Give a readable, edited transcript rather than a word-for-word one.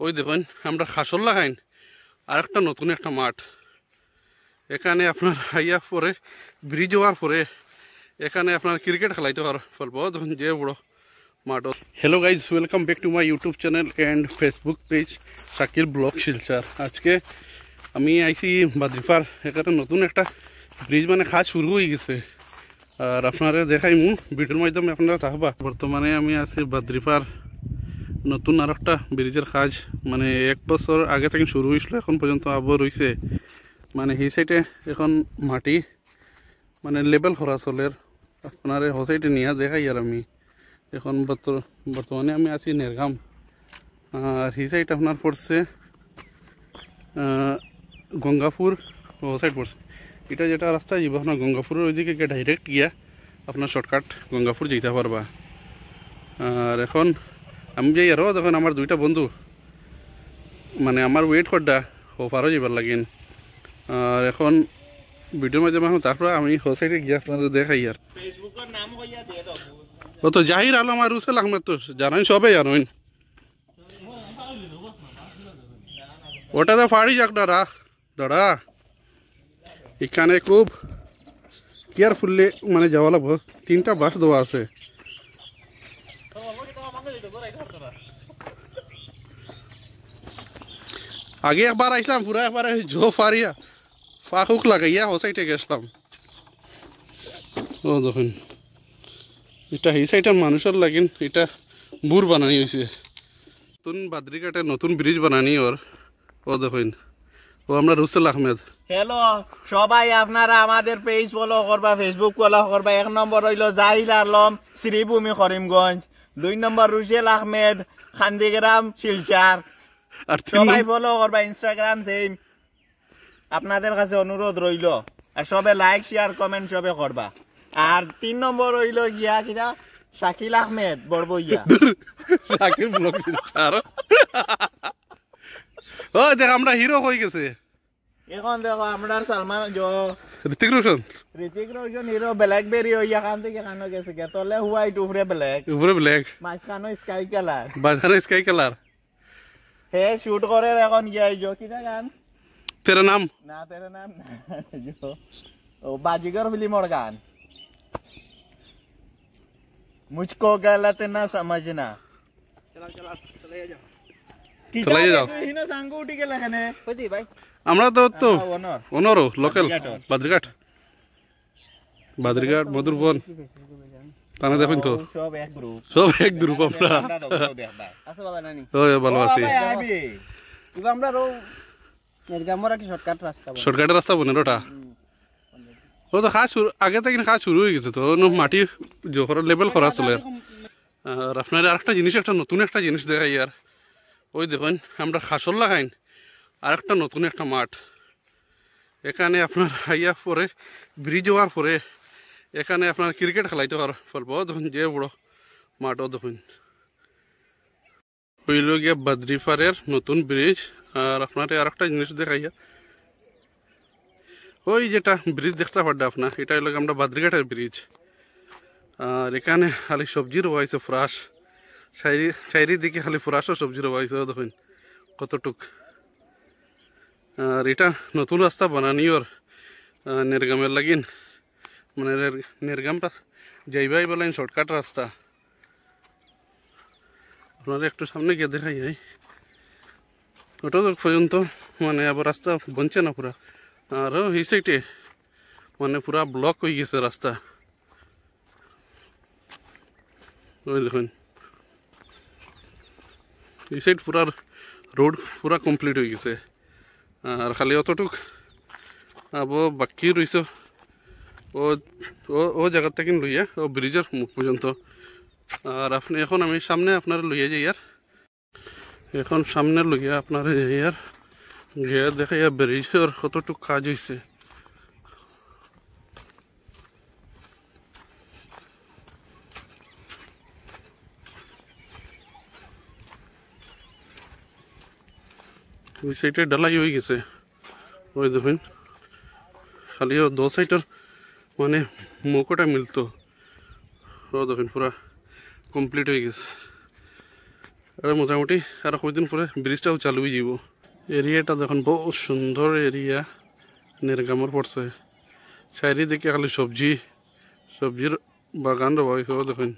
ওই দেখুন আমরা খাসল লাগাইন আর একটা নতুন একটা মাঠ এখানে আপনার আইয়া পরে ব্রিজ হওয়ার পরে এখানে আপনার ক্রিকেট খেলাইতে পারবো দেখুন যে বড় মাঠ। Hello guys, welcome back to my YouTube channel and Facebook page Shakil blog Silchar. আজকে আমি আইসি বাদ্রিপার, এখানে নতুন একটা ব্রিজ মানে কাজ শুরু হয়ে গেছে আর আপনারা দেখাই ভিডিওর মাধ্যমে আপনারা থাকবা। বর্তমানে আমি আছি বাদ্রিপার নতুন আর একটা ব্রিজের কাজ মানে 1 বছর আগে থেকে শুরু হয়েছিল, এখন পর্যন্ত আবার রয়েছে। মানে এই সাইডে এখন মাটি মানে লেবেল করা চলের, আপনার হ সাইডে নিয়ে দেখাই। আর আমি এখন বর্তমানে আমি আছি নেরগাম আর এই সাইড আপনার পড়ছে গঙ্গাপুর, ও সাইড পড়ছে। এটা যেটা রাস্তা যাব আপনার গঙ্গাপুরের ওইদিকে গিয়ে ডাইরেক্ট গিয়া আপনার শর্টকাট গঙ্গাপুর যেতে পারবা। আর এখন আমি যাই আরও দেখুন আমার দুইটা বন্ধু মানে আমার ওয়েট করডা ওপারও যাবার লাগিন। আর এখন ভিডিওর মাধ্যমে তারপর আমি হো সাইডে গিয়ে আপনাদের দেখাই। আর ও তো জাহির আলম আর রুসেল আহমেদ তো জানাই, সবাই জানেন। ওটা তো ফাড়ি যাক দাঁড়া এখানে খুব কেয়ারফুললি মানে যাওয়া লাগবো। 3টা বাস দেওয়া আছে। আগে একবার আসলাম পুরা একবার জো ফারিয়া ফাঁক লাগাইয়া ও সাইডে গেছিলাম। ও দেখুন এটা এই সাইডের মানুষের লাগিন এটা বুর বানানি হয়েছে, নতুন বাদ্রিঘাটে নতুন ব্রিজ বানানি ওর। ও দেখুন ও আমরা রুসেল আহমেদ। হ্যালো সবাই, আপনারা আমাদের পেজ ফলো করবা, ফেসবুক ফলো করবা। 1 নম্বর হইল জাহির আলম, শ্রীভূমি করিমগঞ্জ। 2 নম্বর রুসেল আহমেদ, খান্দিগ্রাম শিলচর। আর সবাই ফলো করবা, ইনস্টাগ্রাম সেম। আপনাদের কাছে অনুরোধ রইল আর সবে লাইক শেয়ার কমেন্ট সবে করবা। আর 3 নম্বর হইল গিয়া কিনা শাকিল আহমেদ বড়বইয়া শাকিল ব্লগ শিলচর। ও দেখ আমরা হিরো হয়ে গেছে এখন। দেখো আমরা সালমান ঋতিক রোশন হিরো ব্ল্যাকবেরি হইয়া খান থেকে খানো গেছে গে তলে হোয়াইট উপরে ব্ল্যাক মাঝখানো স্কাই কালার, বাজারে স্কাই কালার। হে শুট করে এখন গিয়ে কিনা গান তেরা নাম না, তেরা নাম না, ও বাজিগর ফিল্মর গান মুঝকো গলত না সমঝনা। চলে যাও। আমরা তো অনরও লোকাল বাদ্রিঘাট মধুরবন তাহলে দেখুন তো সব এক গ্রুপ আমরা ভালো আছি। শর্টকাটের রাস্তা বনে ওটা ও তো কাজ আগে থেকে কাজ শুরু হয়ে গেছে, তো মাটি লেভেল করা চলে। আর আপনার আরেকটা জিনিস, একটা নতুন একটা জিনিস দেখাই। আর ওই দেখুন আমরা খাসল লাগাইন আর একটা নতুন একটা মাঠ এখানে আপনার আইয়া পরে ব্রিজ হওয়ার পরে এখানে আপনার ক্রিকেট খেলাইতে পারবো দেখুন যে বড় মাঠও দেখুন। হইল গিয়া বাদ্রিপারের নতুন ব্রিজ। আর আপনার আর একটা জিনিস দেখাইয়া, ওই যেটা ব্রিজ দেখতে পারবে আপনার, এটা হইল আমরা বাদ্রিঘাটের ব্রিজ। আর এখানে খালি সবজি রোয়াইছে ফ্রাস, চারিদিকে খালি ফ্রাসও সবজি রোয়াইছে দেখুন কতটুক। আর এটা নতুন রাস্তা বানানি ওর নেরগামের লাগিন, মানে নেরগামটা যাইবাই বলেন শর্টকাট রাস্তা। আপনারা একটু সামনে গিয়ে দেখাই যায় ওটা পর্যন্ত মানে আবার রাস্তা বনছে না পুরা। আরও এই সাইডে মানে পুরা ব্লক হয়ে গেছে রাস্তা। ওই দেখুন এই সাইড পুরা রোড পুরা কমপ্লিট হয়ে গেছে। আর খালি অতটুক আবার বাকি রয়েছে ও জায়গার থেকে লইয়া ও ব্রিজের মুখ পর্যন্ত। আর আপনি এখন আমি সামনে আপনার লইয়া যাই। আর এখন সামনে লইয়া আপনারা যাই আর গিয়ে দেখে ব্রিজের কতটুক কাজ হয়েছে। ওই সাইডে ঢালাই হয়ে গেছে। ওই দেখুন খালি ও 2 সাইডের মানে মুখটা মিলতো। ও দেখুন পুরা কমপ্লিট হয়ে গেছে। আর মোটামুটি আর কয়েকদিন পরে ব্রিজটাও চালু হয়ে যাব। এরিয়াটা দেখুন বহুত সুন্দর এরিয়া, নির্গামর পড়ছে চারিদিকে খালি সবজির বাগান রয়েছে দেখুন।